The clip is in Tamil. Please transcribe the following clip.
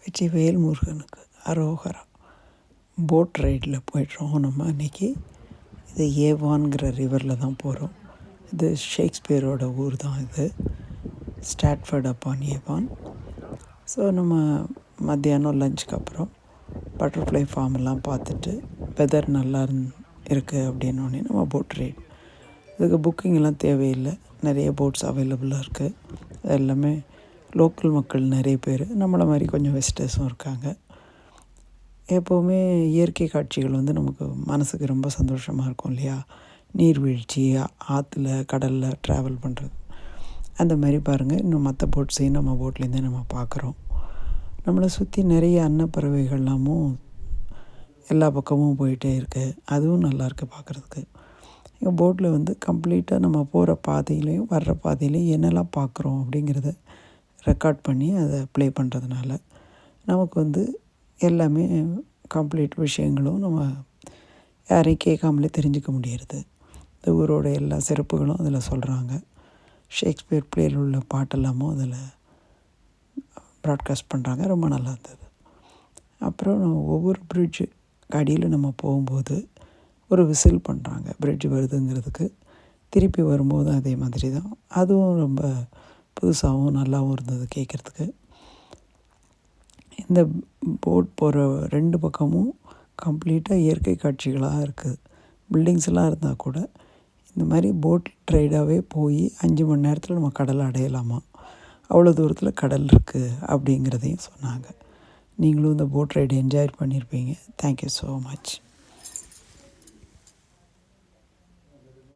வெற்றிவேல் முருகனுக்கு அரோகரா. போட் ரைடில் போய்ட்றோம் நம்ம அன்றைக்கி. இது ஏவான்கிற ரிவரில் தான் போகிறோம். இது ஷேக்ஸ்பியரோட ஊர் தான் இது, ஸ்டாட்ஃபர்ட் அப்பான் ஏவான். ஸோ நம்ம மத்தியானம் லஞ்சுக்கு அப்புறம் பட்டர்ஃப்ளை ஃபார்ம் எல்லாம் பார்த்துட்டு வெதர் நல்லா இருக்குது அப்படின்னோடனே நம்ம போட் ரைட். இதுக்கு புக்கிங்கெல்லாம் தேவையில்லை, நிறைய போட்ஸ் அவைலபிளாக இருக்குது. அது எல்லாமே லோக்கல் மக்கள் நிறைய பேர், நம்மளை மாதிரி கொஞ்சம் விசிட்டர்ஸும் இருக்காங்க. எப்போவுமே இயற்கை காட்சிகள் நமக்கு மனதுக்கு ரொம்ப சந்தோஷமாக இருக்கும் இல்லையா? நீர்வீழ்ச்சி, ஆற்றுல, கடலில் ட்ராவல் பண்ணுறது அந்த மாதிரி பாருங்கள். இன்னும் மற்ற போட்ஸையும் நம்ம போட்லேருந்தே நம்ம பார்க்குறோம். நம்மளை சுற்றி நிறைய அன்னப்பறவைகள்லாமும் எல்லா பக்கமும் போயிட்டே இருக்குது. அதுவும் நல்லாயிருக்கு பார்க்குறதுக்கு. எங்கள் போட்டில் கம்ப்ளீட்டாக நம்ம போகிற பாதையிலையும் வர்ற பாதையிலையும் என்னெல்லாம் பார்க்குறோம் அப்படிங்கிறத ரெக்கார்ட் பண்ணி அதை ப்ளே பண்ணுறதுனால நமக்கு எல்லாமே கம்ப்ளீட் விஷயங்களும் நம்ம யாரையும் கேட்காமலே தெரிஞ்சுக்க முடியறது. இந்த ஊரோட எல்லா சிறப்புகளும் அதில் சொல்கிறாங்க. ஷேக்ஸ்பியர் பிளேயில் உள்ள பாட்டெல்லாமும் அதில் ப்ராட்காஸ்ட் பண்ணுறாங்க. ரொம்ப நல்லா இருந்தது. அப்புறம் நம்ம ஒவ்வொரு பிரிட்ஜு அடியில் நம்ம போகும்போது ஒரு விசில் பண்ணுறாங்க, பிரிட்ஜ் வருதுங்கிறதுக்கு. திருப்பி வரும்போது அதே மாதிரி தான். அதுவும் ரொம்ப புதுசாகவும் நல்லாவும் இருந்தது கேட்குறதுக்கு. இந்த போட் போகிற 2 பக்கமும் கம்ப்ளீட்டாக இயற்கை காட்சிகளாக இருக்குது. பில்டிங்ஸ்லாம் இருந்தால் கூட இந்த மாதிரி போட் ரைடாகவே போய் 5 மணி நேரத்தில் நம்ம கடலை அடையலாமா, அவ்வளோ தூரத்தில் கடல் இருக்குது அப்படிங்கிறதையும் சொன்னாங்க. நீங்களும் இந்த போட் ரைடு என்ஜாய் பண்ணியிருப்பீங்க. Thank you so much.